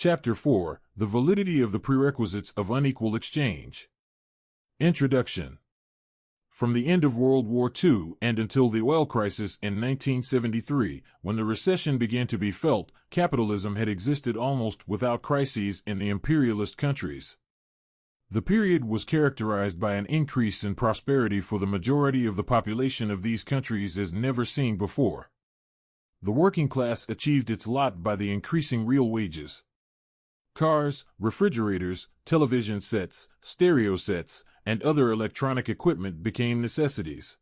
Chapter 4: The Validity of the Prerequisites of Unequal Exchange. Introduction. From the end of World War II and until the oil crisis in 1973, when the recession began to be felt, capitalism had existed almost without crises in the imperialist countries. The period was characterized by an increase in prosperity for the majority of the population of these countries as never seen before. The working class achieved its lot by the increasing real wages. Cars, refrigerators, television sets, stereo sets, and other electronic equipment became necessities.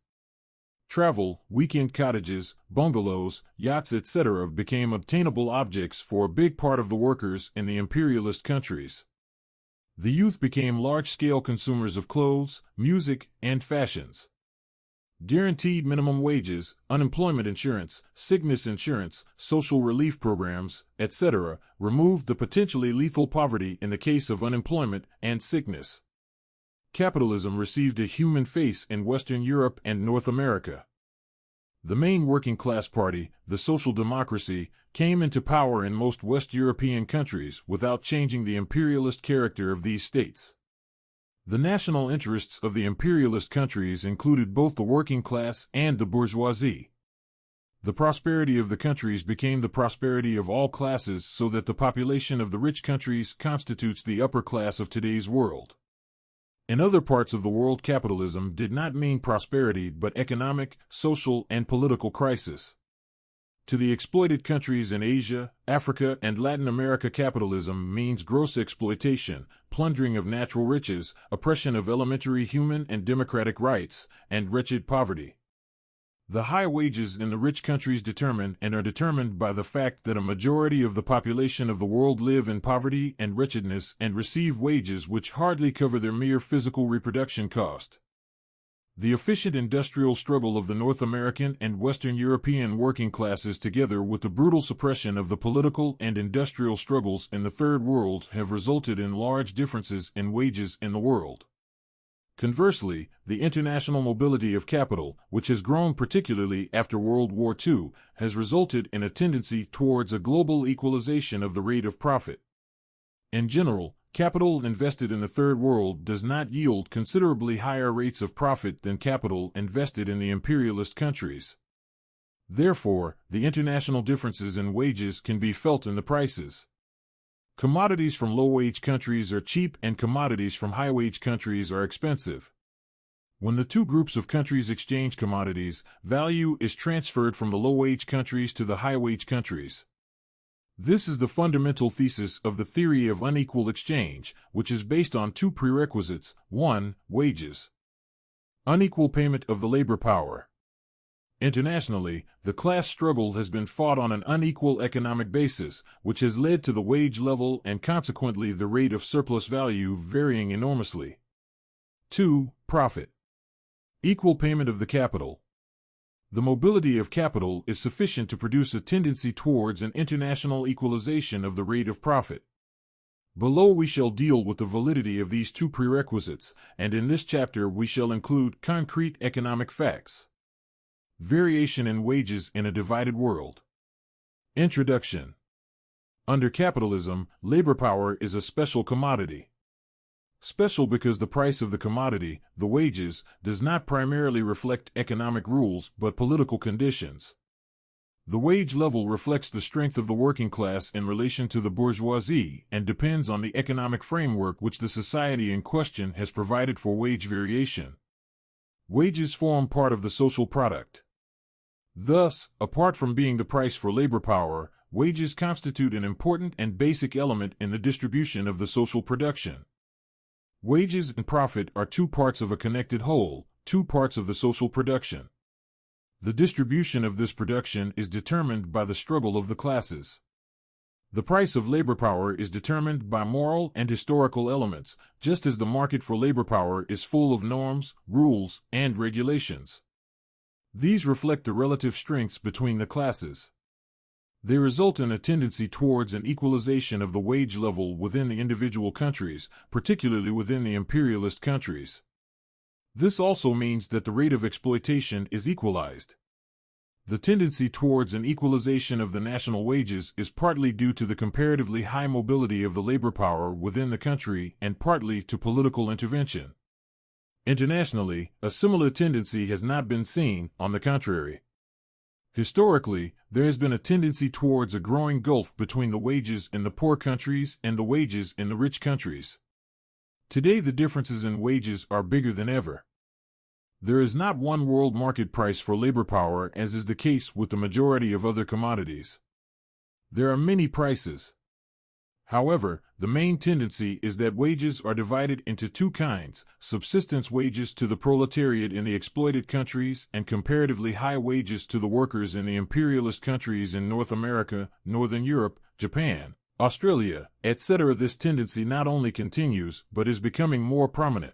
Travel, weekend cottages, bungalows, yachts, etc. became obtainable objects for a big part of the workers in the imperialist countries. The youth became large-scale consumers of clothes, music, and fashions. Guaranteed minimum wages, unemployment insurance, sickness insurance, social relief programs, etc., removed the potentially lethal poverty in the case of unemployment and sickness. Capitalism received a human face in Western Europe and North America. The main working class party, the Social Democracy, came into power in most West European countries without changing the imperialist character of these states. The national interests of the imperialist countries included both the working class and the bourgeoisie. The prosperity of the countries became the prosperity of all classes, so that the population of the rich countries constitutes the upper class of today's world. In other parts of the world, capitalism did not mean prosperity but economic, social, and political crisis. To the exploited countries in Asia, Africa, and Latin America, capitalism means gross exploitation, plundering of natural riches, oppression of elementary human and democratic rights, and wretched poverty. The high wages in the rich countries are determined by the fact that a majority of the population of the world live in poverty and wretchedness and receive wages which hardly cover their mere physical reproduction cost. The efficient industrial struggle of the North American and Western European working classes, together with the brutal suppression of the political and industrial struggles in the Third World, have resulted in large differences in wages in the world. Conversely, the international mobility of capital, which has grown particularly after World War II, has resulted in a tendency towards a global equalization of the rate of profit. In general, capital invested in the Third World does not yield considerably higher rates of profit than capital invested in the imperialist countries. Therefore, the international differences in wages can be felt in the prices. Commodities from low-wage countries are cheap and commodities from high-wage countries are expensive. When the two groups of countries exchange commodities, value is transferred from the low-wage countries to the high-wage countries. This is the fundamental thesis of the theory of unequal exchange, which is based on two prerequisites. 1. Wages. Unequal payment of the labor power. Internationally, the class struggle has been fought on an unequal economic basis, which has led to the wage level and consequently the rate of surplus value varying enormously. 2. Profit. Equal payment of the capital. The mobility of capital is sufficient to produce a tendency towards an international equalization of the rate of profit. Below we shall deal with the validity of these two prerequisites, and in this chapter we shall include concrete economic facts. Variation in wages in a divided world. Introduction. Under capitalism, labor power is a special commodity. Special because the price of the commodity, the wages, does not primarily reflect economic rules but political conditions. The wage level reflects the strength of the working class in relation to the bourgeoisie and depends on the economic framework which the society in question has provided for wage variation. Wages form part of the social product. Thus, apart from being the price for labor power, wages constitute an important and basic element in the distribution of the social production. Wages and profit are two parts of a connected whole, two parts of the social production. The distribution of this production is determined by the struggle of the classes. The price of labor power is determined by moral and historical elements, just as the market for labor power is full of norms, rules, and regulations. These reflect the relative strengths between the classes. They result in a tendency towards an equalization of the wage level within the individual countries, particularly within the imperialist countries. This also means that the rate of exploitation is equalized. The tendency towards an equalization of the national wages is partly due to the comparatively high mobility of the labor power within the country and partly to political intervention. Internationally, a similar tendency has not been seen, on the contrary. Historically, there has been a tendency towards a growing gulf between the wages in the poor countries and the wages in the rich countries. Today, the differences in wages are bigger than ever. There is not one world market price for labor power, as is the case with the majority of other commodities. There are many prices. However, the main tendency is that wages are divided into two kinds: subsistence wages to the proletariat in the exploited countries and comparatively high wages to the workers in the imperialist countries in North America, Northern Europe, Japan, Australia, etc. This tendency not only continues, but is becoming more prominent.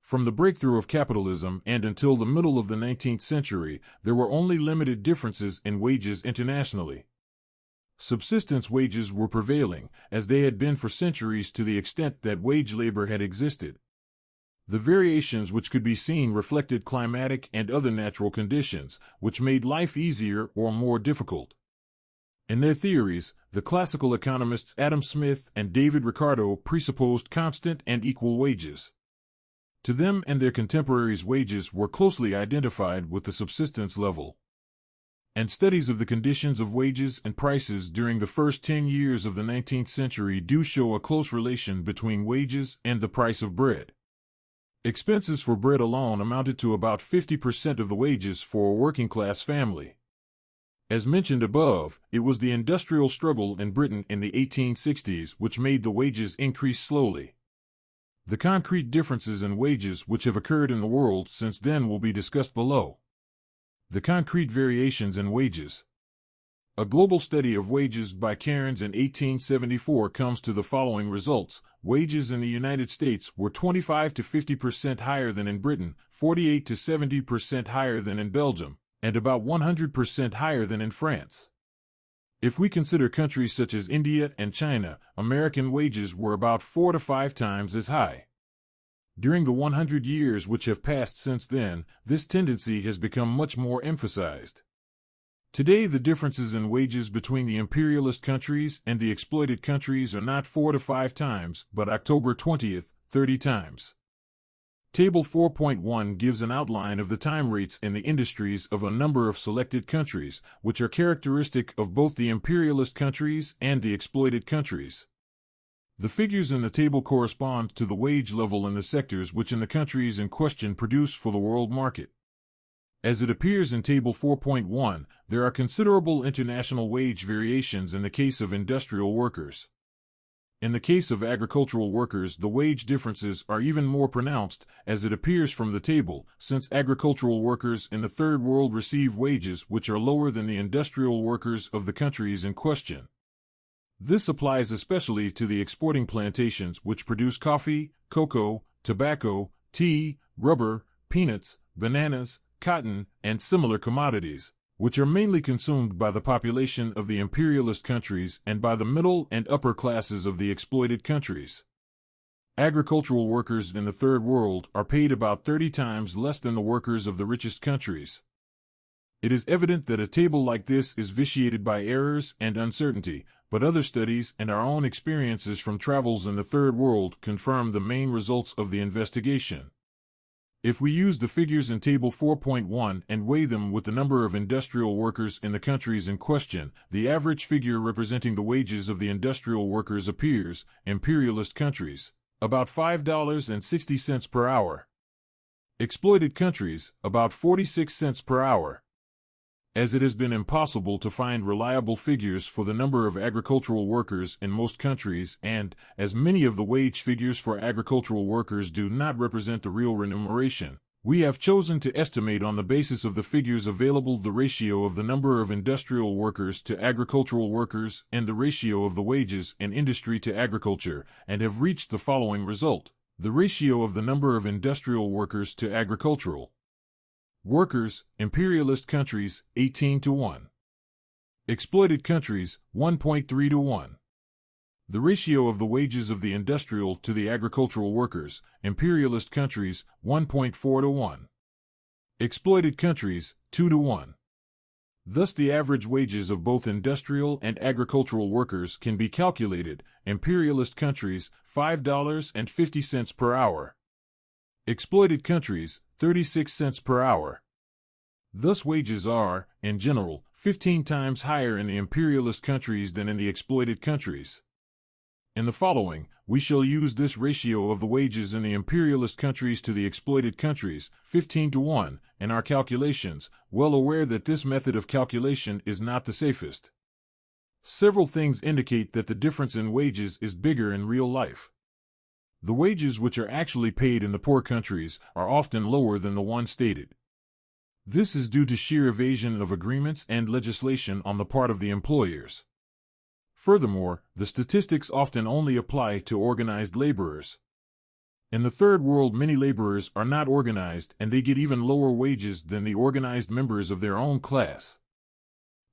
From the breakthrough of capitalism and until the middle of the 19th century, there were only limited differences in wages internationally. Subsistence wages were prevailing, as they had been for centuries to the extent that wage labor had existed. The variations which could be seen reflected climatic and other natural conditions, which made life easier or more difficult. In their theories, the classical economists Adam Smith and David Ricardo presupposed constant and equal wages. To them and their contemporaries, wages were closely identified with the subsistence level. And studies of the conditions of wages and prices during the first 10 years of the 19th century do show a close relation between wages and the price of bread. Expenses for bread alone amounted to about 50% of the wages for a working-class family. As mentioned above, it was the industrial struggle in Britain in the 1860s which made the wages increase slowly. The concrete differences in wages which have occurred in the world since then will be discussed below. The concrete variations in wages. A global study of wages by Cairns in 1874 comes to the following results. Wages in the United States were 25 to 50% higher than in Britain, 48 to 70% higher than in Belgium, and about 100% higher than in France. If we consider countries such as India and China, American wages were about 4 to 5 times as high. During the 100 years which have passed since then, this tendency has become much more emphasized. Today, the differences in wages between the imperialist countries and the exploited countries are not 4 to 5 times, but October 20th, 30 times. Table 4.1 gives an outline of the time rates in the industries of a number of selected countries, which are characteristic of both the imperialist countries and the exploited countries. The figures in the table correspond to the wage level in the sectors which in the countries in question produce for the world market. As it appears in Table 4.1, there are considerable international wage variations in the case of industrial workers. In the case of agricultural workers, the wage differences are even more pronounced, as it appears from the table, since agricultural workers in the Third World receive wages which are lower than the industrial workers of the countries in question. This applies especially to the exporting plantations which produce coffee, cocoa, tobacco, tea, rubber, peanuts, bananas, cotton, and similar commodities, which are mainly consumed by the population of the imperialist countries and by the middle and upper classes of the exploited countries. Agricultural workers in the Third World are paid about 30 times less than the workers of the richest countries. It is evident that a table like this is vitiated by errors and uncertainty, but other studies and our own experiences from travels in the Third World confirm the main results of the investigation. If we use the figures in Table 4.1 and weigh them with the number of industrial workers in the countries in question, the average figure representing the wages of the industrial workers appears, imperialist countries, about $5.60 per hour. Exploited countries, about 46 cents per hour. As it has been impossible to find reliable figures for the number of agricultural workers in most countries, and as many of the wage figures for agricultural workers do not represent the real remuneration, we have chosen to estimate on the basis of the figures available the ratio of the number of industrial workers to agricultural workers and the ratio of the wages in industry to agriculture, and have reached the following result: the ratio of the number of industrial workers to agricultural workers, imperialist countries, 18 to 1. Exploited countries, 1.3 to 1. The ratio of the wages of the industrial to the agricultural workers, imperialist countries, 1.4 to 1. Exploited countries, 2 to 1. Thus the average wages of both industrial and agricultural workers can be calculated. Imperialist countries, $5.50 per hour. Exploited countries, 36 cents per hour. Thus wages are, in general, 15 times higher in the imperialist countries than in the exploited countries. In the following, we shall use this ratio of the wages in the imperialist countries to the exploited countries, 15:1, in our calculations, well aware that this method of calculation is not the safest. Several things indicate that the difference in wages is bigger in real life. The wages which are actually paid in the poor countries are often lower than the one stated. This is due to sheer evasion of agreements and legislation on the part of the employers. Furthermore, the statistics often only apply to organized laborers. In the Third World, many laborers are not organized and they get even lower wages than the organized members of their own class.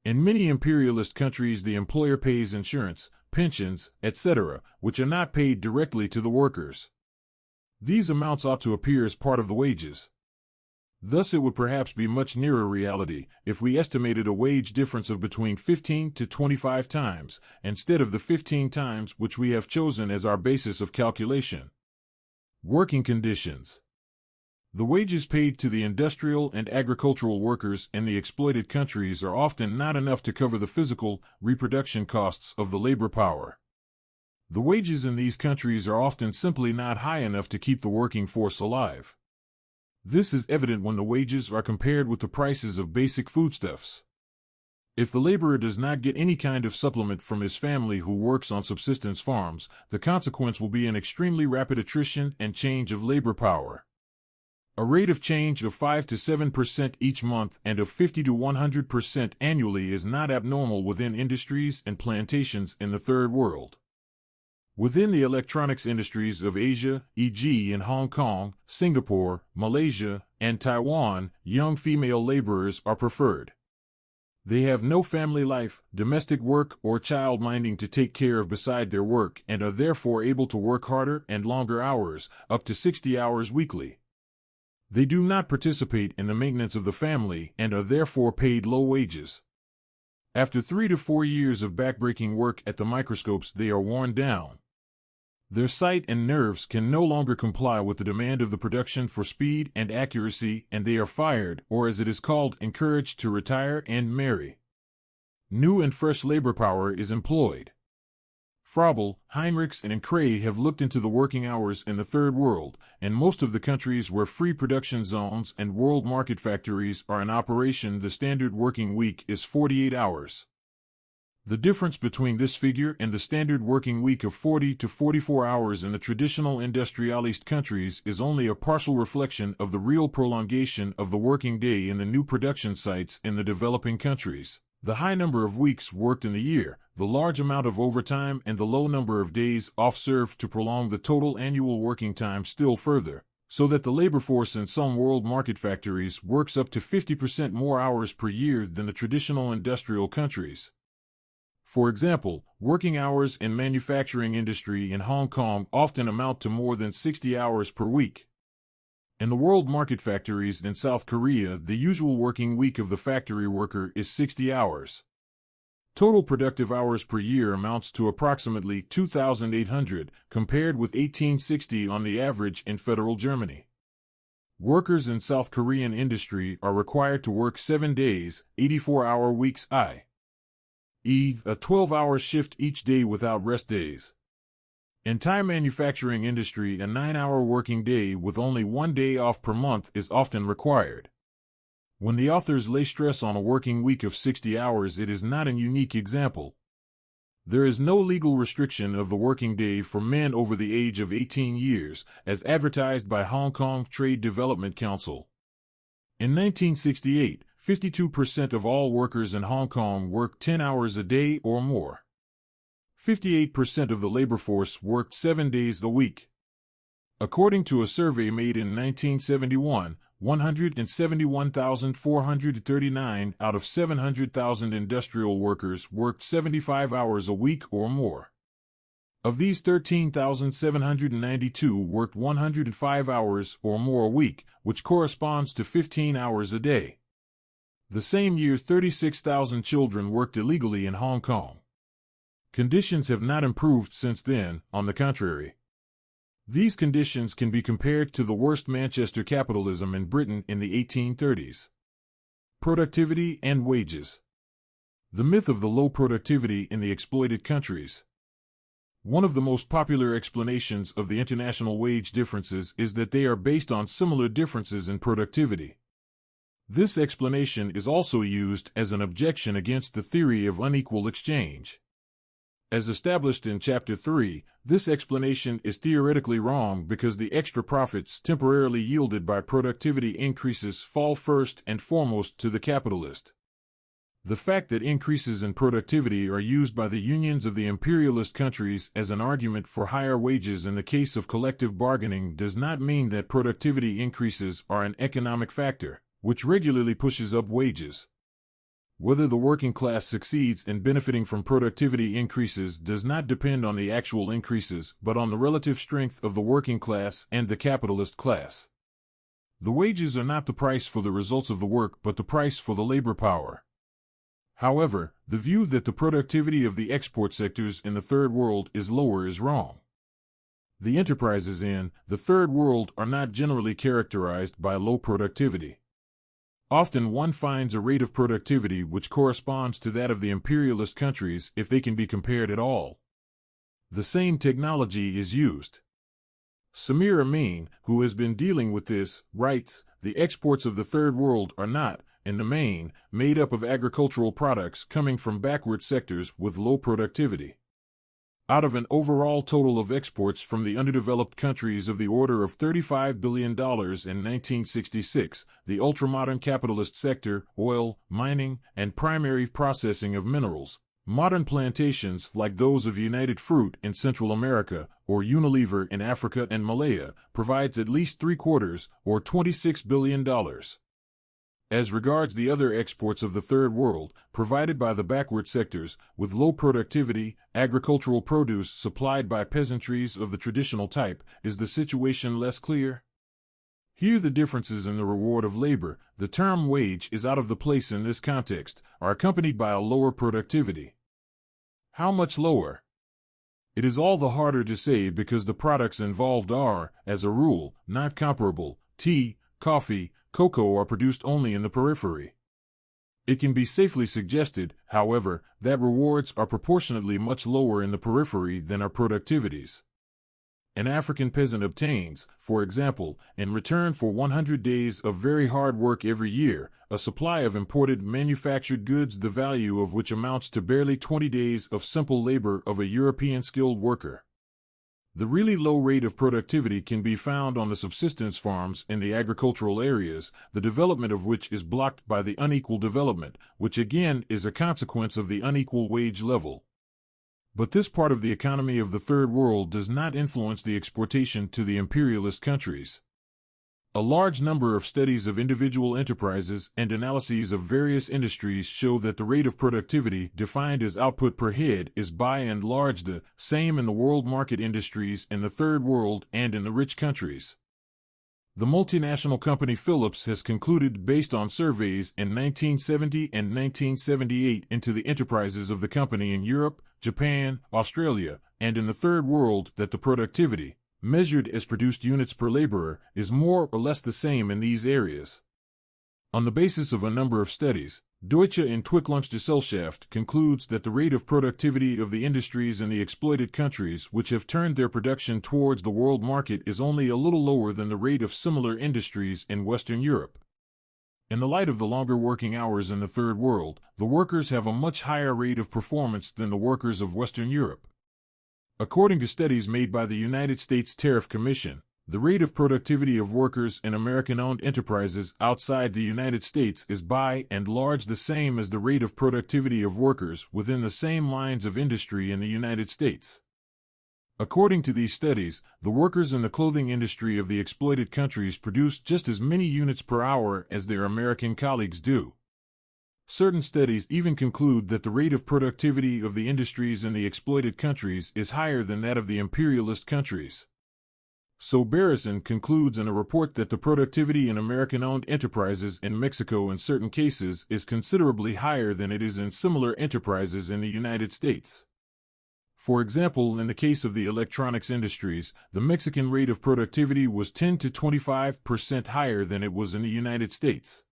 In many imperialist countries, the employer pays insurance, pensions, etc., which are not paid directly to the workers. These amounts ought to appear as part of the wages. Thus it would perhaps be much nearer reality if we estimated a wage difference of between 15 to 25 times, instead of the 15 times which we have chosen as our basis of calculation. Working conditions. The wages paid to the industrial and agricultural workers in the exploited countries are often not enough to cover the physical, reproduction costs of the labor power. The wages in these countries are often simply not high enough to keep the working force alive. This is evident when the wages are compared with the prices of basic foodstuffs. If the laborer does not get any kind of supplement from his family who works on subsistence farms, the consequence will be an extremely rapid attrition and change of labor power. A rate of change of 5 to 7% each month and of 50 to 100% annually is not abnormal within industries and plantations in the Third World. Within the electronics industries of Asia, e.g. in Hong Kong, Singapore, Malaysia, and Taiwan, young female laborers are preferred. They have no family life, domestic work, or child minding to take care of beside their work and are therefore able to work harder and longer hours, up to 60 hours weekly. They do not participate in the maintenance of the family and are therefore paid low wages. After 3 to 4 years of backbreaking work at the microscopes, they are worn down. Their sight and nerves can no longer comply with the demand of the production for speed and accuracy, and they are fired, or as it is called, encouraged to retire and marry. New and fresh labor power is employed. Frabel, Heinrichs, and Cray have looked into the working hours in the Third World, and most of the countries where free production zones and world market factories are in operation, the standard working week is 48 hours. The difference between this figure and the standard working week of 40 to 44 hours in the traditional industrialist countries is only a partial reflection of the real prolongation of the working day in the new production sites in the developing countries. The high number of weeks worked in the year, the large amount of overtime, and the low number of days off serve to prolong the total annual working time still further, so that the labor force in some world market factories works up to 50% more hours per year than the traditional industrial countries. For example, working hours in manufacturing industry in Hong Kong often amount to more than 60 hours per week. In the world market factories in South Korea, the usual working week of the factory worker is 60 hours. Total productive hours per year amounts to approximately 2,800, compared with 1860 on the average in federal Germany. Workers in South Korean industry are required to work 7 days, 84-hour weeks, i.e., a 12-hour shift each day without rest days. In Thai manufacturing industry, a 9-hour working day with only 1 day off per month is often required. When the authors lay stress on a working week of 60 hours, it is not an unique example. There is no legal restriction of the working day for men over the age of 18 years, as advertised by Hong Kong Trade Development Council. In 1968, 52% of all workers in Hong Kong worked 10 hours a day or more. 58% of the labor force worked 7 days a week. According to a survey made in 1971, 171,439 out of 700,000 industrial workers worked 75 hours a week or more. Of these, 13,792 worked 105 hours or more a week, which corresponds to 15 hours a day. The same year, 36,000 children worked illegally in Hong Kong. Conditions have not improved since then, on the contrary. These conditions can be compared to the worst Manchester capitalism in Britain in the 1830s. Productivity and wages. The myth of the low productivity in the exploited countries. One of the most popular explanations of the international wage differences is that they are based on similar differences in productivity. This explanation is also used as an objection against the theory of unequal exchange. As established in Chapter 3, this explanation is theoretically wrong because the extra profits temporarily yielded by productivity increases fall first and foremost to the capitalist. The fact that increases in productivity are used by the unions of the imperialist countries as an argument for higher wages in the case of collective bargaining does not mean that productivity increases are an economic factor, which regularly pushes up wages. Whether the working class succeeds in benefiting from productivity increases does not depend on the actual increases, but on the relative strength of the working class and the capitalist class. The wages are not the price for the results of the work, but the price for the labor power. However, the view that the productivity of the export sectors in the Third World is lower is wrong. The enterprises in the Third World are not generally characterized by low productivity. Often one finds a rate of productivity which corresponds to that of the imperialist countries if they can be compared at all. The same technology is used. Samir Amin, who has been dealing with this, writes, "The exports of the Third World are not, in the main, made up of agricultural products coming from backward sectors with low productivity. Out of an overall total of exports from the underdeveloped countries of the order of $35 billion in 1966, the ultramodern capitalist sector, oil, mining, and primary processing of minerals, modern plantations like those of United Fruit in Central America or Unilever in Africa and Malaya, provides at least three-quarters, or $26 billion. As regards the other exports of the Third World, provided by the backward sectors, with low productivity, agricultural produce supplied by peasantries of the traditional type, is the situation less clear? Here the differences in the reward of labor, the term wage is out of the place in this context, are accompanied by a lower productivity. How much lower? It is all the harder to say because the products involved are, as a rule, not comparable. Tea, coffee, cocoa are produced only in the periphery. It can be safely suggested, however, that rewards are proportionately much lower in the periphery than are productivities. An African peasant obtains, for example, in return for 100 days of very hard work every year, a supply of imported manufactured goods the value of which amounts to barely 20 days of simple labor of a European skilled worker. The really low rate of productivity can be found on the subsistence farms in the agricultural areas, the development of which is blocked by the unequal development, which again is a consequence of the unequal wage level. But this part of the economy of the Third World does not influence the exportation to the imperialist countries. A large number of studies of individual enterprises and analyses of various industries show that the rate of productivity, defined as output per head, is by and large the same in the world market industries in the Third World and in the rich countries. The multinational company Philips has concluded, based on surveys in 1970 and 1978 into the enterprises of the company in Europe, Japan, Australia, and in the Third World, that the productivity, measured as produced units per laborer, is more or less the same in these areas. On the basis of a number of studies, Deutsche Entwicklungsgesellschaft concludes that the rate of productivity of the industries in the exploited countries which have turned their production towards the world market is only a little lower than the rate of similar industries in Western Europe. In the light of the longer working hours in the Third World, the workers have a much higher rate of performance than the workers of Western Europe. According to studies made by the United States Tariff Commission, the rate of productivity of workers in American-owned enterprises outside the United States is by and large the same as the rate of productivity of workers within the same lines of industry in the United States. According to these studies, the workers in the clothing industry of the exploited countries produce just as many units per hour as their American colleagues do. Certain studies even conclude that the rate of productivity of the industries in the exploited countries is higher than that of the imperialist countries. So Barrison concludes in a report that the productivity in American-owned enterprises in Mexico in certain cases is considerably higher than it is in similar enterprises in the United States. For example, in the case of the electronics industries, the Mexican rate of productivity was 10 to 25% higher than it was in the United States.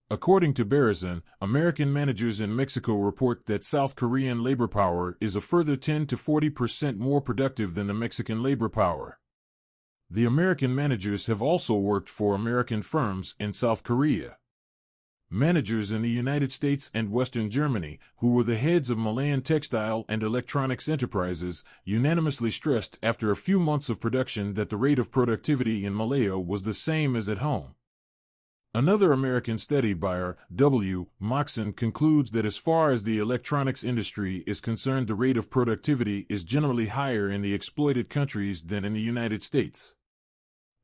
According to Barrison, American managers in Mexico report that South Korean labor power is a further 10 to 40% more productive than the Mexican labor power. The American managers have also worked for American firms in South Korea. Managers in the United States and Western Germany, who were the heads of Malayan textile and electronics enterprises, unanimously stressed after a few months of production that the rate of productivity in Malaya was the same as at home. Another American study by W. Marxian concludes that as far as the electronics industry is concerned, the rate of productivity is generally higher in the exploited countries than in the United States.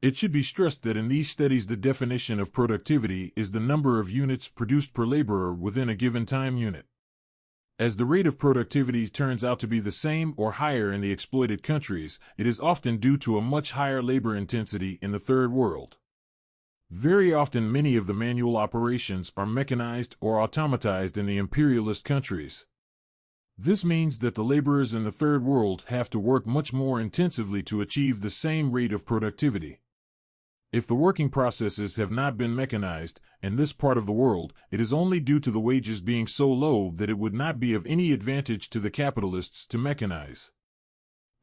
It should be stressed that in these studies the definition of productivity is the number of units produced per laborer within a given time unit. As the rate of productivity turns out to be the same or higher in the exploited countries, it is often due to a much higher labor intensity in the Third World. Very often many of the manual operations are mechanized or automatized in the imperialist countries. This means that the laborers in the Third World have to work much more intensively to achieve the same rate of productivity. If the working processes have not been mechanized in this part of the world, it is only due to the wages being so low that it would not be of any advantage to the capitalists to mechanize.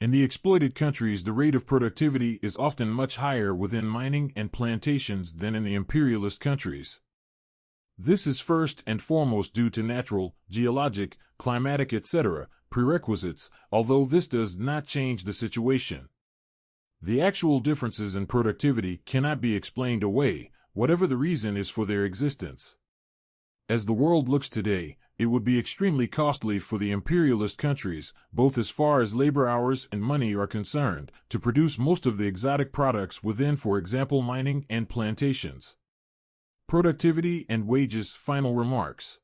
In the exploited countries, the rate of productivity is often much higher within mining and plantations than in the imperialist countries. This is first and foremost due to natural, geologic, climatic, etc. prerequisites, although this does not change the situation. The actual differences in productivity cannot be explained away, whatever the reason is for their existence. As the world looks today, it would be extremely costly for the imperialist countries, both as far as labor hours and money are concerned, to produce most of the exotic products within, for example, mining and plantations. Productivity and wages. Final remarks.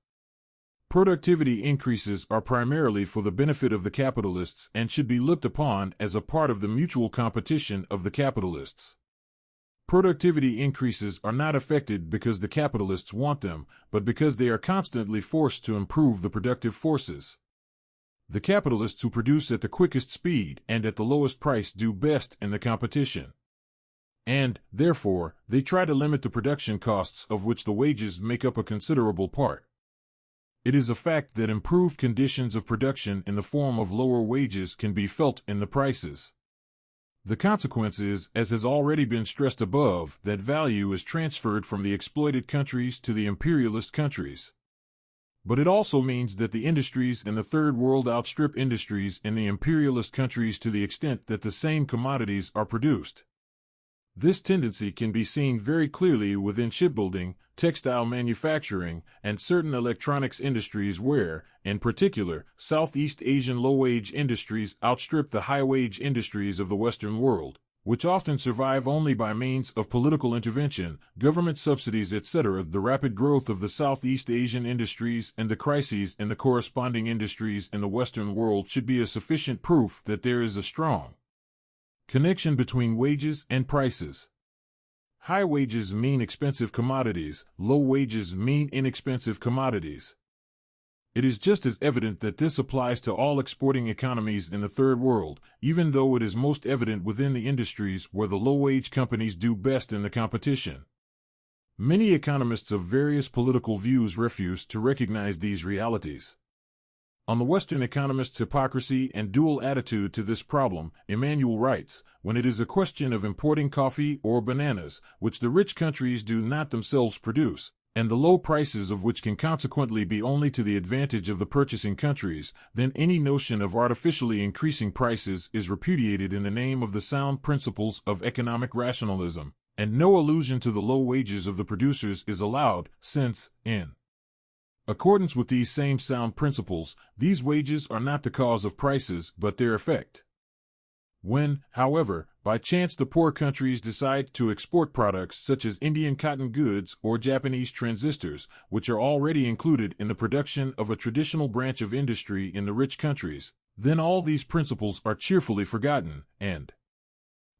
Productivity increases are primarily for the benefit of the capitalists and should be looked upon as a part of the mutual competition of the capitalists. Productivity increases are not affected because the capitalists want them, but because they are constantly forced to improve the productive forces. The capitalists who produce at the quickest speed and at the lowest price do best in the competition. And, therefore, they try to limit the production costs, of which the wages make up a considerable part. It is a fact that improved conditions of production in the form of lower wages can be felt in the prices. The consequence is, as has already been stressed above, that value is transferred from the exploited countries to the imperialist countries. But it also means that the industries in the Third World outstrip industries in the imperialist countries to the extent that the same commodities are produced. This tendency can be seen very clearly within shipbuilding, textile manufacturing, and certain electronics industries where, in particular, Southeast Asian low-wage industries outstrip the high-wage industries of the Western world, which often survive only by means of political intervention, government subsidies, etc. The rapid growth of the Southeast Asian industries and the crises in the corresponding industries in the Western world should be a sufficient proof that there is a strong connection between wages and prices. High wages mean expensive commodities, low wages mean inexpensive commodities. It is just as evident that this applies to all exporting economies in the Third World, even though it is most evident within the industries where the low-wage companies do best in the competition. Many economists of various political views refuse to recognize these realities. On the Western economists' hypocrisy and dual attitude to this problem, Emmanuel writes, when it is a question of importing coffee or bananas, which the rich countries do not themselves produce, and the low prices of which can consequently be only to the advantage of the purchasing countries, then any notion of artificially increasing prices is repudiated in the name of the sound principles of economic rationalism, and no allusion to the low wages of the producers is allowed, since, in accordance with these same sound principles, these wages are not the cause of prices but their effect. When, however, by chance the poor countries decide to export products such as Indian cotton goods or Japanese transistors, which are already included in the production of a traditional branch of industry in the rich countries, then all these principles are cheerfully forgotten, and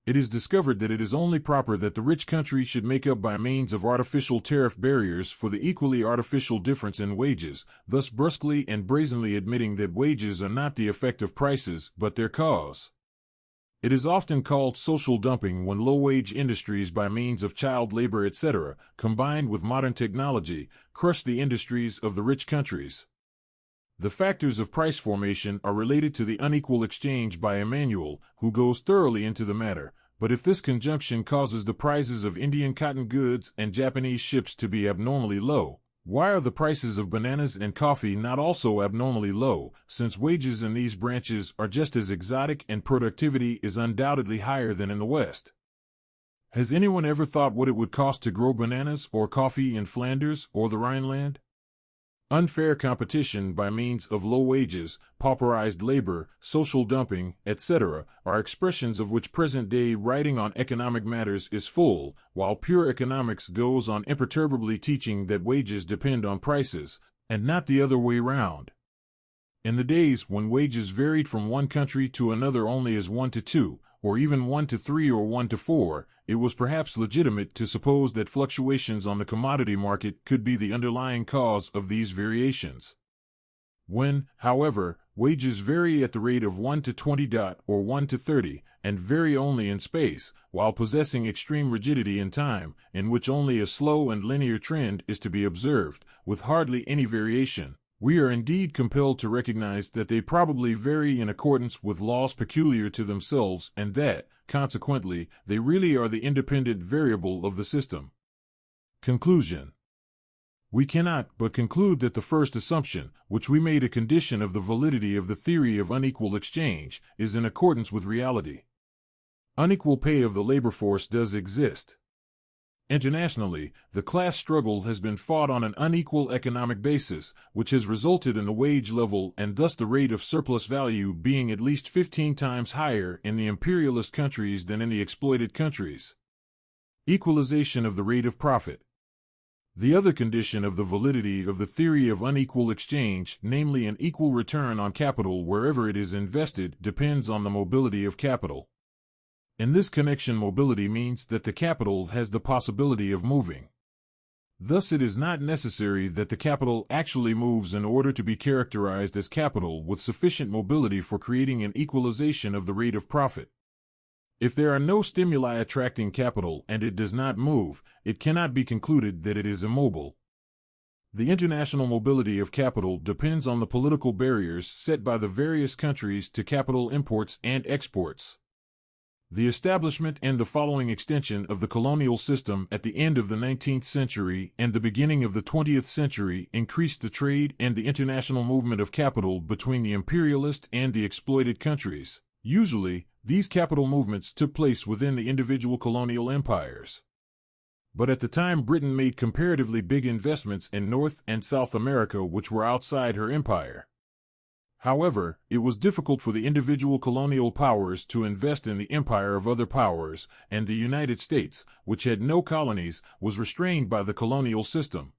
It is discovered that it is only proper that the rich country should make up by means of artificial tariff barriers for the equally artificial difference in wages, thus brusquely and brazenly admitting that wages are not the effect of prices, but their cause. It is often called social dumping when low-wage industries by means of child labor, etc., combined with modern technology, crush the industries of the rich countries. The factors of price formation are related to the unequal exchange by Emmanuel, who goes thoroughly into the matter, but if this conjunction causes the prices of Indian cotton goods and Japanese ships to be abnormally low, why are the prices of bananas and coffee not also abnormally low, since wages in these branches are just as exotic and productivity is undoubtedly higher than in the West? Has anyone ever thought what it would cost to grow bananas or coffee in Flanders or the Rhineland? Unfair competition by means of low wages, pauperized labor, social dumping, etc., are expressions of which present-day writing on economic matters is full, while pure economics goes on imperturbably teaching that wages depend on prices, and not the other way round. In the days when wages varied from one country to another only as 1 to 2, or even 1 to 3 or 1 to 4, it was perhaps legitimate to suppose that fluctuations on the commodity market could be the underlying cause of these variations. When, however, wages vary at the rate of 1 to 20 or 1 to 30, and vary only in space, while possessing extreme rigidity in time, in which only a slow and linear trend is to be observed, with hardly any variation, we are indeed compelled to recognize that they probably vary in accordance with laws peculiar to themselves and that, consequently, they really are the independent variable of the system. Conclusion. We cannot but conclude that the first assumption, which we made a condition of the validity of the theory of unequal exchange, is in accordance with reality. Unequal pay of the labor force does exist. Internationally, the class struggle has been fought on an unequal economic basis, which has resulted in the wage level and thus the rate of surplus value being at least 15 times higher in the imperialist countries than in the exploited countries. Equalization of the rate of profit. The other condition of the validity of the theory of unequal exchange, namely an equal return on capital wherever it is invested, depends on the mobility of capital. In this connection, mobility means that the capital has the possibility of moving. Thus, it is not necessary that the capital actually moves in order to be characterized as capital with sufficient mobility for creating an equalization of the rate of profit. If there are no stimuli attracting capital and it does not move, it cannot be concluded that it is immobile. The international mobility of capital depends on the political barriers set by the various countries to capital imports and exports. The establishment and the following extension of the colonial system at the end of the 19th century and the beginning of the 20th century increased the trade and the international movement of capital between the imperialist and the exploited countries. Usually, these capital movements took place within the individual colonial empires. But at the time, Britain made comparatively big investments in North and South America which were outside her empire. However, it was difficult for the individual colonial powers to invest in the empire of other powers, and the United States, which had no colonies, was restrained by the colonial system.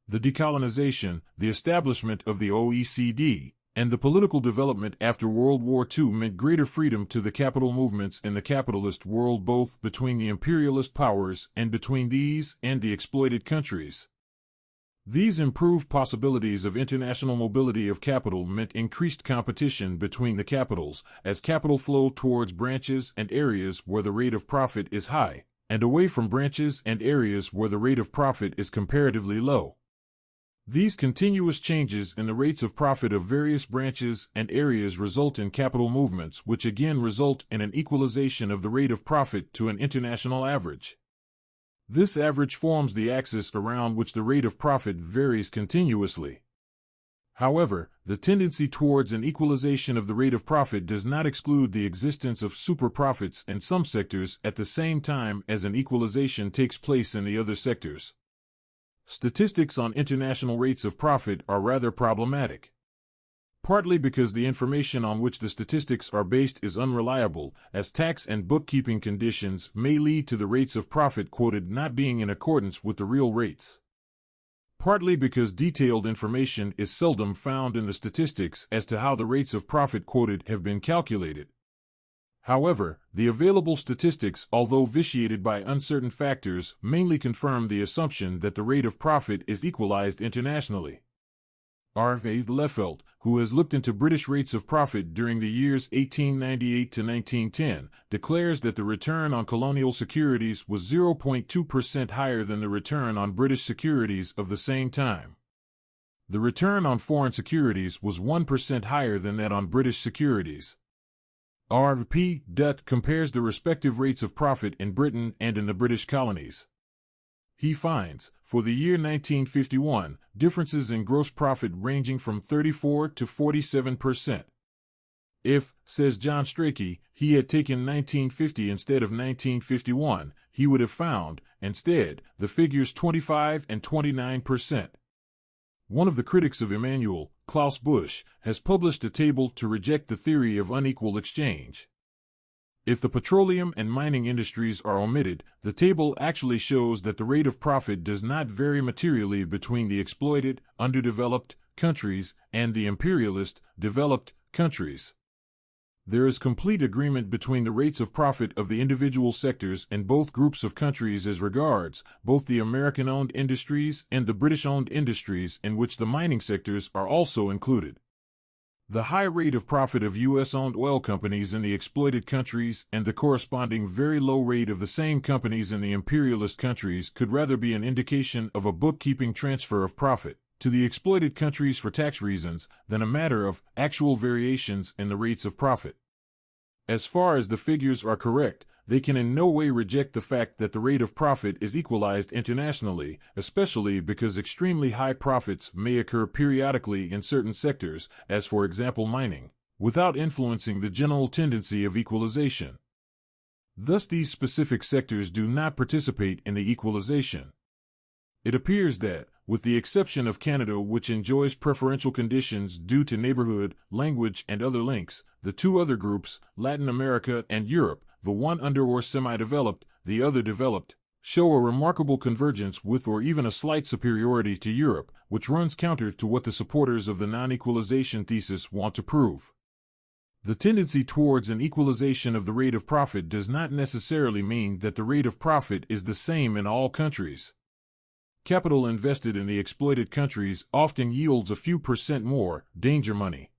The decolonization, the establishment of the OECD, and the political development after World War II meant greater freedom to the capital movements in the capitalist world, both between the imperialist powers and between these and the exploited countries. These improved possibilities of international mobility of capital meant increased competition between the capitals, as capital flowed towards branches and areas where the rate of profit is high, and away from branches and areas where the rate of profit is comparatively low. These continuous changes in the rates of profit of various branches and areas result in capital movements, which again result in an equalization of the rate of profit to an international average. This average forms the axis around which the rate of profit varies continuously. However, the tendency towards an equalization of the rate of profit does not exclude the existence of super profits in some sectors at the same time as an equalization takes place in the other sectors. Statistics on international rates of profit are rather problematic. Partly because the information on which the statistics are based is unreliable, as tax and bookkeeping conditions may lead to the rates of profit quoted not being in accordance with the real rates. Partly because detailed information is seldom found in the statistics as to how the rates of profit quoted have been calculated. However, the available statistics, although vitiated by uncertain factors, mainly confirm the assumption that the rate of profit is equalized internationally. R.V. Leffeldt, who has looked into British rates of profit during the years 1898 to 1910, declares that the return on colonial securities was 0.2% higher than the return on British securities of the same time. The return on foreign securities was 1% higher than that on British securities. R.P. Dutt compares the respective rates of profit in Britain and in the British colonies. He finds, for the year 1951, differences in gross profit ranging from 34 to 47%. If, says John Strachey, he had taken 1950 instead of 1951, he would have found, instead, the figures 25 and 29%. One of the critics of Emmanuel, Klaus Busch, has published a table to reject the theory of unequal exchange. If the petroleum and mining industries are omitted, the table actually shows that the rate of profit does not vary materially between the exploited, underdeveloped countries and the imperialist, developed countries. There is complete agreement between the rates of profit of the individual sectors in both groups of countries as regards both the American-owned industries and the British-owned industries, in which the mining sectors are also included. The high rate of profit of U.S.-owned oil companies in the exploited countries and the corresponding very low rate of the same companies in the imperialist countries could rather be an indication of a bookkeeping transfer of profit to the exploited countries for tax reasons than a matter of actual variations in the rates of profit. As far as the figures are correct, they can in no way reject the fact that the rate of profit is equalized internationally, especially because extremely high profits may occur periodically in certain sectors, as for example mining, without influencing the general tendency of equalization. Thus these specific sectors do not participate in the equalization. It appears that, with the exception of Canada, which enjoys preferential conditions due to neighborhood, language, and other links, the two other groups, Latin America and Europe, the one under or semi-developed, the other developed, show a remarkable convergence with or even a slight superiority to Europe, which runs counter to what the supporters of the non-equalization thesis want to prove. The tendency towards an equalization of the rate of profit does not necessarily mean that the rate of profit is the same in all countries. Capital invested in the exploited countries often yields a few percent more danger money.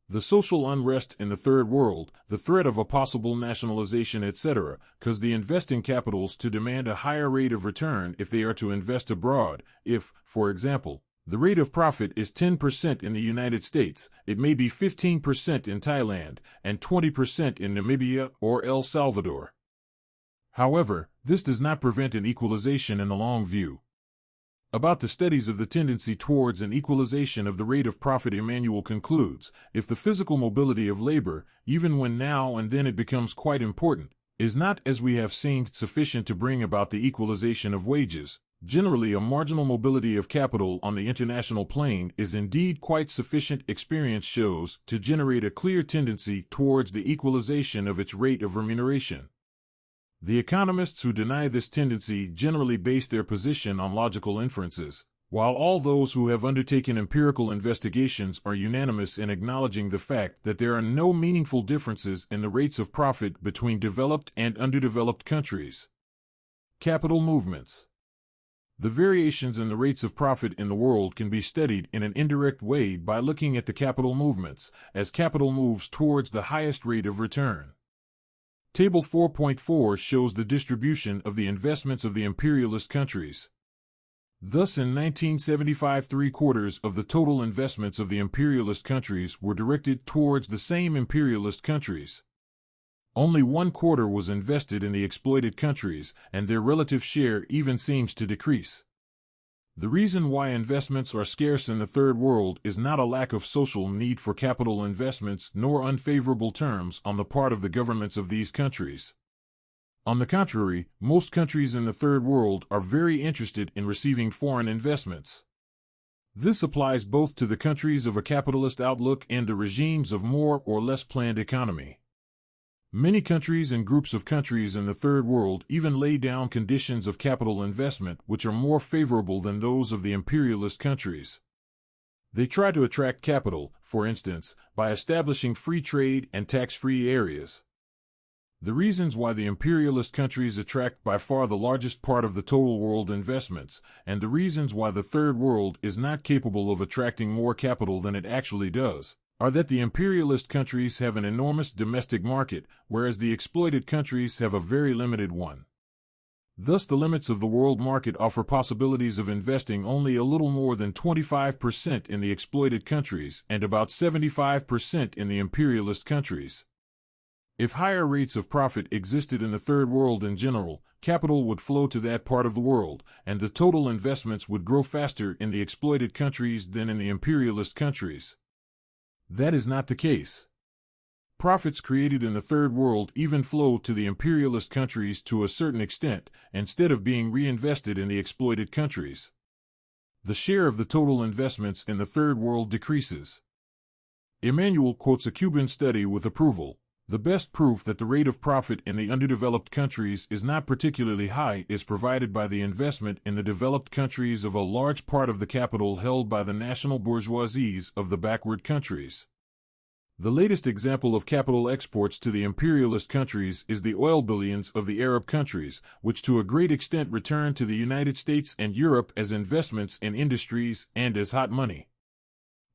The social unrest in the Third World, the threat of a possible nationalization, etc., cause the investing capitals to demand a higher rate of return if they are to invest abroad. If, for example, the rate of profit is 10% in the United States, it may be 15% in Thailand and 20% in Namibia or El Salvador. However, this does not prevent an equalization in the long view. About the studies of the tendency towards an equalization of the rate of profit, Emmanuel concludes, if the physical mobility of labor, even when now and then it becomes quite important, is not, as we have seen, sufficient to bring about the equalization of wages, generally a marginal mobility of capital on the international plane is indeed quite sufficient, experience shows, to generate a clear tendency towards the equalization of its rate of remuneration. The economists who deny this tendency generally base their position on logical inferences, while all those who have undertaken empirical investigations are unanimous in acknowledging the fact that there are no meaningful differences in the rates of profit between developed and underdeveloped countries. Capital movements. The variations in the rates of profit in the world can be studied in an indirect way by looking at the capital movements, as capital moves towards the highest rate of return. Table 4.4 shows the distribution of the investments of the imperialist countries. Thus in 1975 3/4 of the total investments of the imperialist countries were directed towards the same imperialist countries. Only 1/4 was invested in the exploited countries, and their relative share even seems to decrease. The reason why investments are scarce in the Third World is not a lack of social need for capital investments nor unfavorable terms on the part of the governments of these countries. On the contrary, most countries in the Third World are very interested in receiving foreign investments. This applies both to the countries of a capitalist outlook and the regimes of more or less planned economy. Many countries and groups of countries in the Third World even lay down conditions of capital investment which are more favorable than those of the imperialist countries. They try to attract capital, for instance, by establishing free trade and tax-free areas. The reasons why the imperialist countries attract by far the largest part of the total world investments, and the reasons why the Third World is not capable of attracting more capital than it actually does, are that the imperialist countries have an enormous domestic market, whereas the exploited countries have a very limited one. Thus, the limits of the world market offer possibilities of investing only a little more than 25% in the exploited countries and about 75% in the imperialist countries. If higher rates of profit existed in the Third World in general, capital would flow to that part of the world, and the total investments would grow faster in the exploited countries than in the imperialist countries. That is not the case. Profits created in the Third World even flow to the imperialist countries to a certain extent, instead of being reinvested in the exploited countries. The share of the total investments in the Third World decreases. Emmanuel quotes a Cuban study with approval. The best proof that the rate of profit in the underdeveloped countries is not particularly high is provided by the investment in the developed countries of a large part of the capital held by the national bourgeoisies of the backward countries. The latest example of capital exports to the imperialist countries is the oil billions of the Arab countries, which to a great extent return to the United States and Europe as investments in industries and as hot money.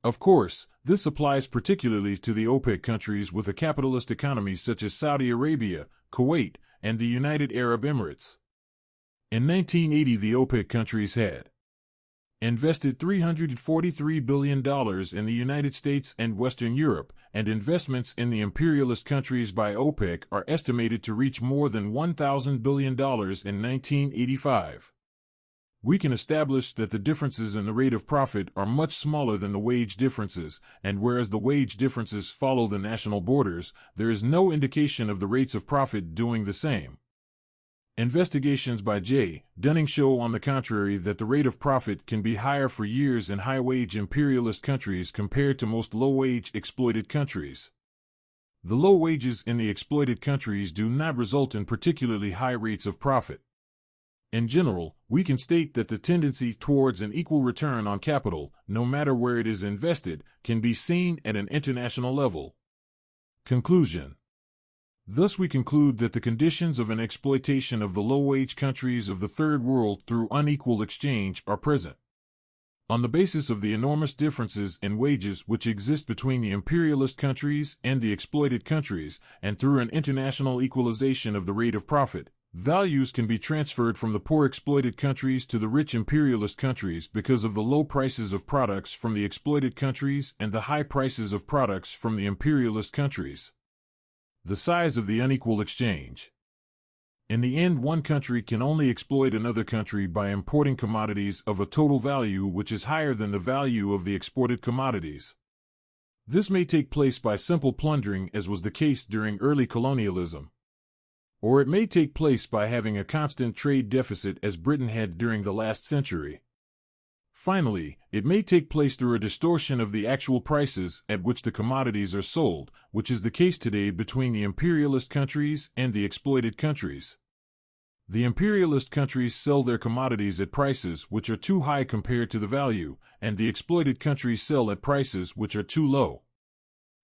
Of course, this applies particularly to the OPEC countries with a capitalist economy such as Saudi Arabia, Kuwait, and the United Arab Emirates. In 1980, the OPEC countries had invested $343 billion in the United States and Western Europe, and investments in the imperialist countries by OPEC are estimated to reach more than $1,000 billion in 1985. We can establish that the differences in the rate of profit are much smaller than the wage differences, and whereas the wage differences follow the national borders, there is no indication of the rates of profit doing the same. Investigations by J. Dunning show, on the contrary, that the rate of profit can be higher for years in high-wage imperialist countries compared to most low-wage exploited countries. The low wages in the exploited countries do not result in particularly high rates of profit. In general, we can state that the tendency towards an equal return on capital, no matter where it is invested, can be seen at an international level. Conclusion. Thus we conclude that the conditions of an exploitation of the low-wage countries of the Third World through unequal exchange are present. On the basis of the enormous differences in wages which exist between the imperialist countries and the exploited countries, and through an international equalization of the rate of profit, values can be transferred from the poor exploited countries to the rich imperialist countries because of the low prices of products from the exploited countries and the high prices of products from the imperialist countries. The size of the unequal exchange. In the end, one country can only exploit another country by importing commodities of a total value which is higher than the value of the exported commodities. This may take place by simple plundering, as was the case during early colonialism. Or it may take place by having a constant trade deficit, as Britain had during the last century. Finally, it may take place through a distortion of the actual prices at which the commodities are sold, which is the case today between the imperialist countries and the exploited countries. The imperialist countries sell their commodities at prices which are too high compared to the value, and the exploited countries sell at prices which are too low.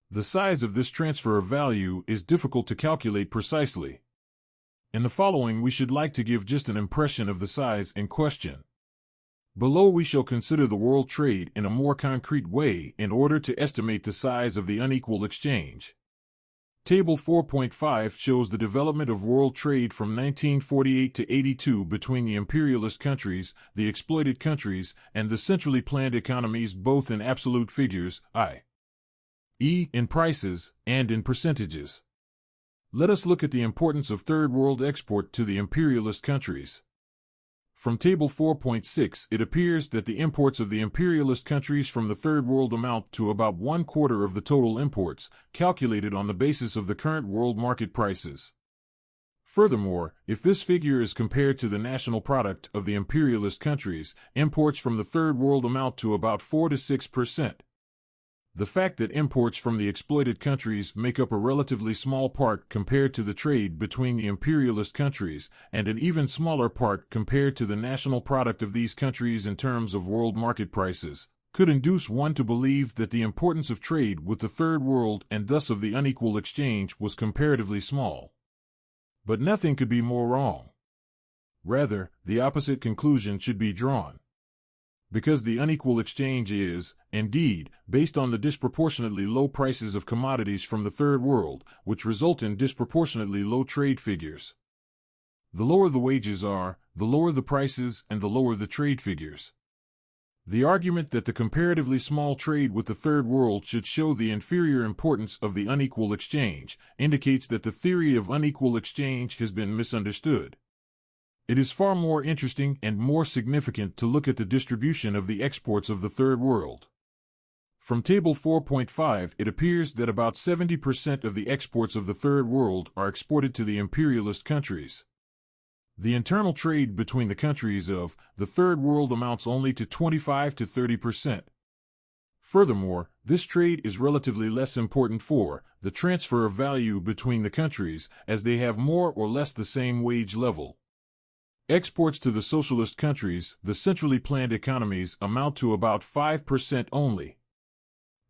The size of this transfer of value is difficult to calculate precisely. In the following, we should like to give just an impression of the size in question. Below we shall consider the world trade in a more concrete way in order to estimate the size of the unequal exchange. Table 4.5 shows the development of world trade from 1948 to 82 between the imperialist countries, the exploited countries, and the centrally planned economies, both in absolute figures, i.e., in prices, and in percentages. Let us look at the importance of Third World export to the imperialist countries. From Table 4.6, it appears that the imports of the imperialist countries from the Third World amount to about 1/4 of the total imports, calculated on the basis of the current world market prices. Furthermore, if this figure is compared to the national product of the imperialist countries, imports from the Third World amount to about 4 to 6%. The fact that imports from the exploited countries make up a relatively small part compared to the trade between the imperialist countries, and an even smaller part compared to the national product of these countries in terms of world market prices, could induce one to believe that the importance of trade with the Third World and thus of the unequal exchange was comparatively small. But nothing could be more wrong. Rather, the opposite conclusion should be drawn. Because the unequal exchange is, indeed, based on the disproportionately low prices of commodities from the Third World, which result in disproportionately low trade figures. The lower the wages are, the lower the prices and the lower the trade figures. The argument that the comparatively small trade with the Third World should show the inferior importance of the unequal exchange indicates that the theory of unequal exchange has been misunderstood. It is far more interesting and more significant to look at the distribution of the exports of the Third World. From Table 4.5, it appears that about 70% of the exports of the Third World are exported to the imperialist countries. The internal trade between the countries of the Third World amounts only to 25 to 30%. Furthermore, this trade is relatively less important for the transfer of value between the countries, as they have more or less the same wage level. Exports to the socialist countries, the centrally planned economies, amount to about 5% only.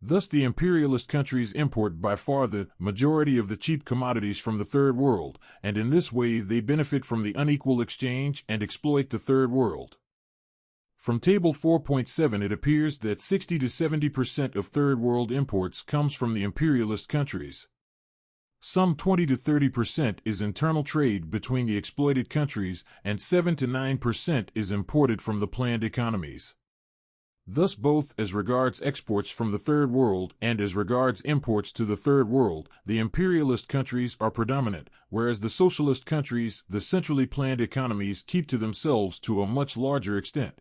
Thus the imperialist countries import by far the majority of the cheap commodities from the Third World, and in this way they benefit from the unequal exchange and exploit the Third World. From Table 4.7 it appears that 60 to 70% of Third World imports comes from the imperialist countries. Some 20 to 30% is internal trade between the exploited countries, and 7 to 9% is imported from the planned economies. Thus both as regards exports from the Third World and as regards imports to the Third World, the imperialist countries are predominant, whereas the socialist countries, the centrally planned economies, keep to themselves to a much larger extent.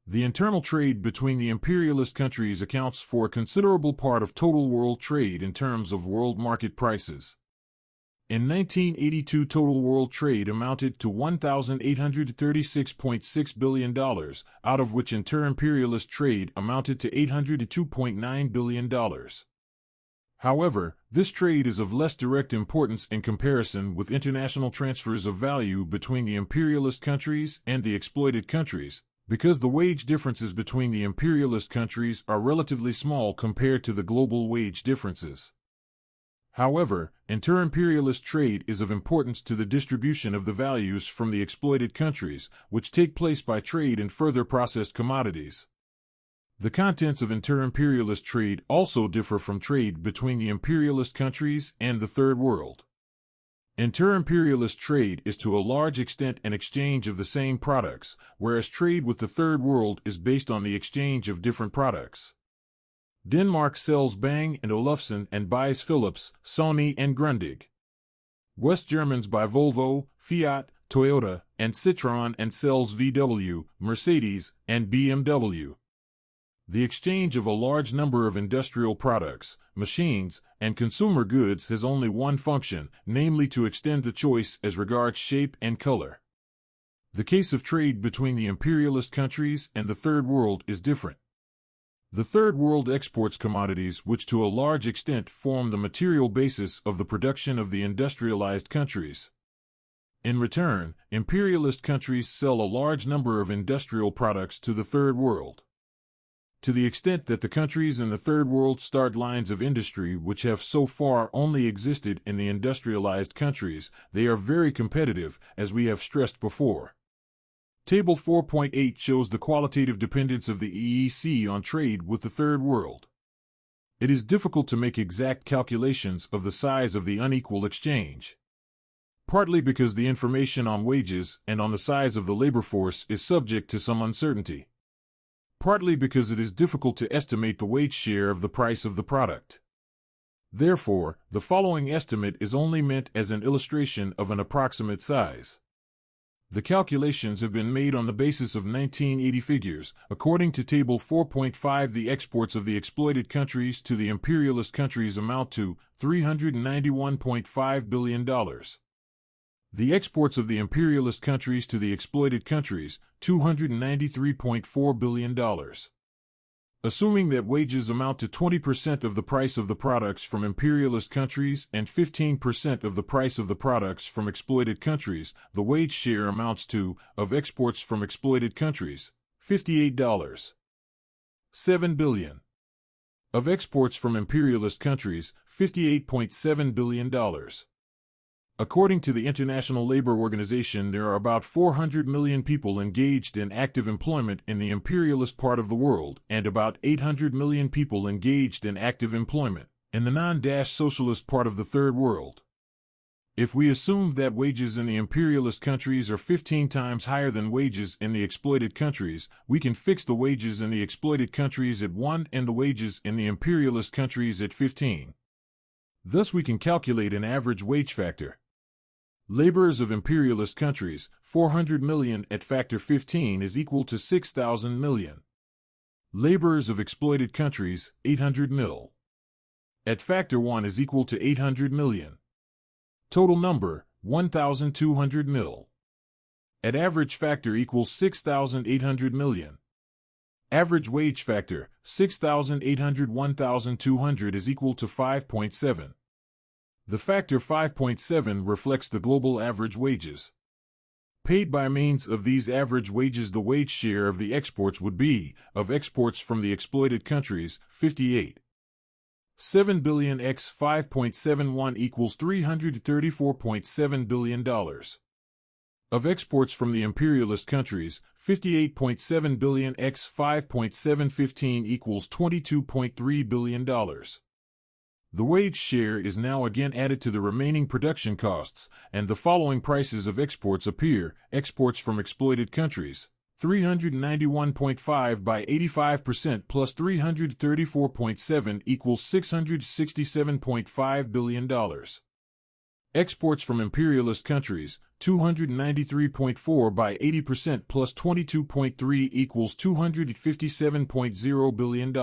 The internal trade between the imperialist countries accounts for a considerable part of total world trade in terms of world market prices. In 1982, total world trade amounted to $1,836.6 billion, out of which inter-imperialist trade amounted to $802.9 billion. However, this trade is of less direct importance in comparison with international transfers of value between the imperialist countries and the exploited countries, because the wage differences between the imperialist countries are relatively small compared to the global wage differences. However, inter-imperialist trade is of importance to the distribution of the values from the exploited countries, which take place by trade in further processed commodities. The contents of inter-imperialist trade also differ from trade between the imperialist countries and the Third World. Inter-imperialist trade is to a large extent an exchange of the same products, whereas trade with the Third World is based on the exchange of different products. Denmark sells Bang & Olufsen and buys Philips, Sony and Grundig. West Germans buy Volvo, Fiat, Toyota, and Citroën and sells VW, Mercedes, and BMW. The exchange of a large number of industrial products, machines, and consumer goods has only one function, namely to extend the choice as regards shape and color. The case of trade between the imperialist countries and the Third World is different. The Third World exports commodities which to a large extent form the material basis of the production of the industrialized countries. In return, imperialist countries sell a large number of industrial products to the Third World. To the extent that the countries in the Third World start lines of industry which have so far only existed in the industrialized countries, they are very competitive, as we have stressed before. Table 4.8 shows the qualitative dependence of the EEC on trade with the Third World. It is difficult to make exact calculations of the size of the unequal exchange. Partly because the information on wages and on the size of the labor force is subject to some uncertainty. Partly because it is difficult to estimate the wage share of the price of the product. Therefore, the following estimate is only meant as an illustration of an approximate size. The calculations have been made on the basis of 1980 figures. According to Table 4.5, the exports of the exploited countries to the imperialist countries amount to $391.5 billion. The exports of the imperialist countries to the exploited countries, $293.4 billion. Assuming that wages amount to 20% of the price of the products from imperialist countries and 15% of the price of the products from exploited countries, the wage share amounts to, of exports from exploited countries, $58.7 billion. Of exports from imperialist countries, $58.7 billion. According to the International Labor Organization, there are about 400 million people engaged in active employment in the imperialist part of the world, and about 800 million people engaged in active employment in the non-socialist part of the Third World. If we assume that wages in the imperialist countries are 15 times higher than wages in the exploited countries, we can fix the wages in the exploited countries at 1 and the wages in the imperialist countries at 15. Thus we can calculate an average wage factor. Laborers of imperialist countries, 400 million at factor 15 is equal to 6,000 million. Laborers of exploited countries, 800 mil. At factor 1 is equal to 800 million. Total number, 1,200 mil. At average factor equals 6,800 million. Average wage factor, 6,800 1,200 is equal to 5.7. The factor 5.7 reflects the global average wages. Paid by means of these average wages, the wage share of the exports would be, of exports from the exploited countries, 58. 7 billion x 5.71 equals $334.7 billion. Of exports from the imperialist countries, 58.7 billion x 5.715 equals $22.3 billion. The wage share is now again added to the remaining production costs, and the following prices of exports appear. Exports from exploited countries, 391.5 by 85% plus 334.7 equals $667.5 billion. Exports from imperialist countries, 293.4 by 80% plus 22.3 equals $257.0 billion.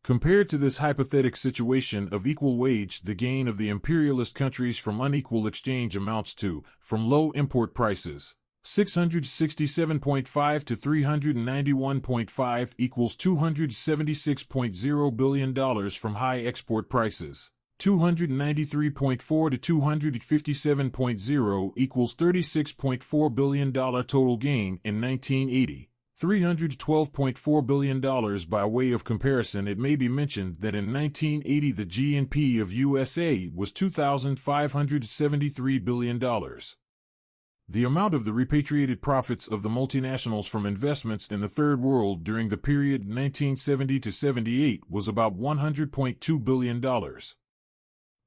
Compared to this hypothetical situation of equal wage, the gain of the imperialist countries from unequal exchange amounts to, from low import prices, 667.5 to 391.5 equals $276.0 billion, from high export prices, 293.4 to 257.0 equals $36.4 billion total gain in 1980. $312.4 billion. By way of comparison, it may be mentioned that in 1980 the GNP of USA was $2,573 billion. The amount of the repatriated profits of the multinationals from investments in the Third World during the period 1970 to 78 was about $100.2 billion.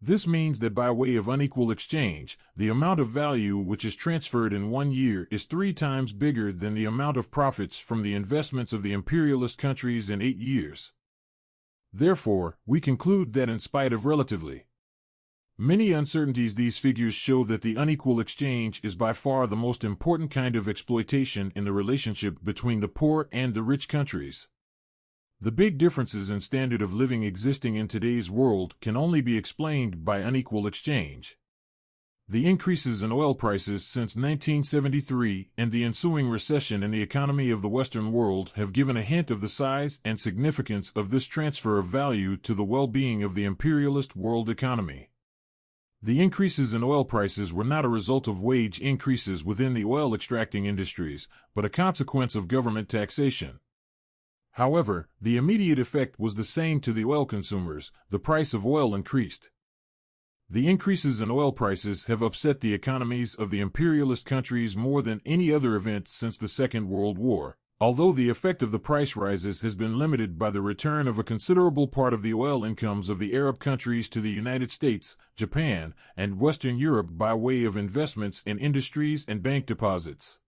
This means that by way of unequal exchange, the amount of value which is transferred in 1 year is 3 times bigger than the amount of profits from the investments of the imperialist countries in 8 years. Therefore, we conclude that in spite of relatively many uncertainties, these figures show that the unequal exchange is by far the most important kind of exploitation in the relationship between the poor and the rich countries. The big differences in standard of living existing in today's world can only be explained by unequal exchange. The increases in oil prices since 1973 and the ensuing recession in the economy of the Western world have given a hint of the size and significance of this transfer of value to the well-being of the imperialist world economy. The increases in oil prices were not a result of wage increases within the oil extracting industries, but a consequence of government taxation. However, the immediate effect was the same to the oil consumers: the price of oil increased. The increases in oil prices have upset the economies of the imperialist countries more than any other event since the Second World War, although the effect of the price rises has been limited by the return of a considerable part of the oil incomes of the Arab countries to the United States, Japan, and Western Europe by way of investments in industries and bank deposits.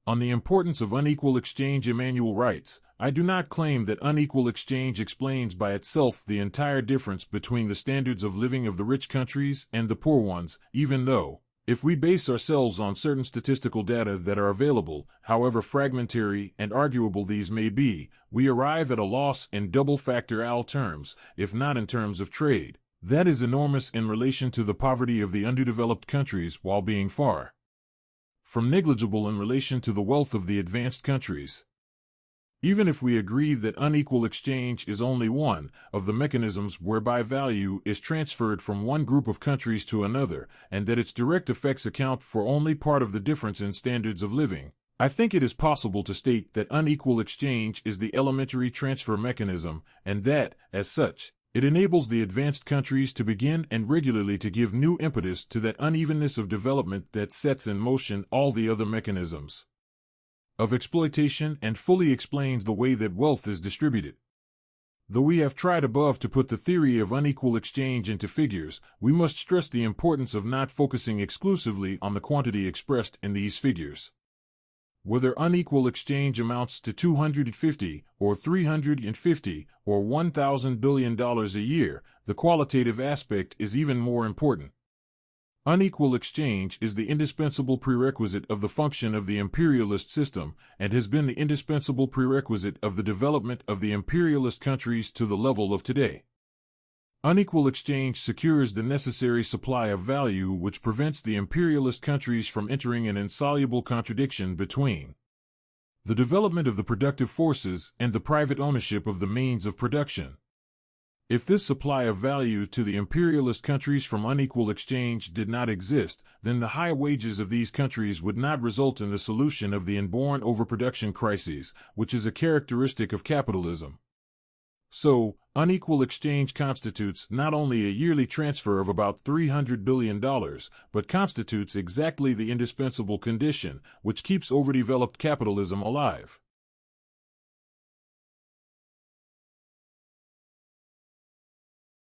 On the importance of unequal exchange, Emmanuel writes, "I do not claim that unequal exchange explains by itself the entire difference between the standards of living of the rich countries and the poor ones, even though, if we base ourselves on certain statistical data that are available, however fragmentary and arguable these may be, we arrive at a loss in double factorial terms, if not in terms of trade, that is enormous in relation to the poverty of the underdeveloped countries while being far from negligible in relation to the wealth of the advanced countries. Even if we agree that unequal exchange is only one of the mechanisms whereby value is transferred from one group of countries to another, and that its direct effects account for only part of the difference in standards of living, I think it is possible to state that unequal exchange is the elementary transfer mechanism, and that, as such, It enables the advanced countries to begin and regularly to give new impetus to that unevenness of development that sets in motion all the other mechanisms of exploitation and fully explains the way that wealth is distributed. Though we have tried above to put the theory of unequal exchange into figures, we must stress the importance of not focusing exclusively on the quantity expressed in these figures. Whether unequal exchange amounts to $250 or $350 or $1,000 billion a year, the qualitative aspect is even more important. Unequal exchange is the indispensable prerequisite of the function of the imperialist system and has been the indispensable prerequisite of the development of the imperialist countries to the level of today. Unequal exchange secures the necessary supply of value, which prevents the imperialist countries from entering an insoluble contradiction between the development of the productive forces and the private ownership of the means of production. If this supply of value to the imperialist countries from unequal exchange did not exist, then the high wages of these countries would not result in the solution of the inborn overproduction crises, which is a characteristic of capitalism. So, unequal exchange constitutes not only a yearly transfer of about $300 billion, but constitutes exactly the indispensable condition which keeps overdeveloped capitalism alive.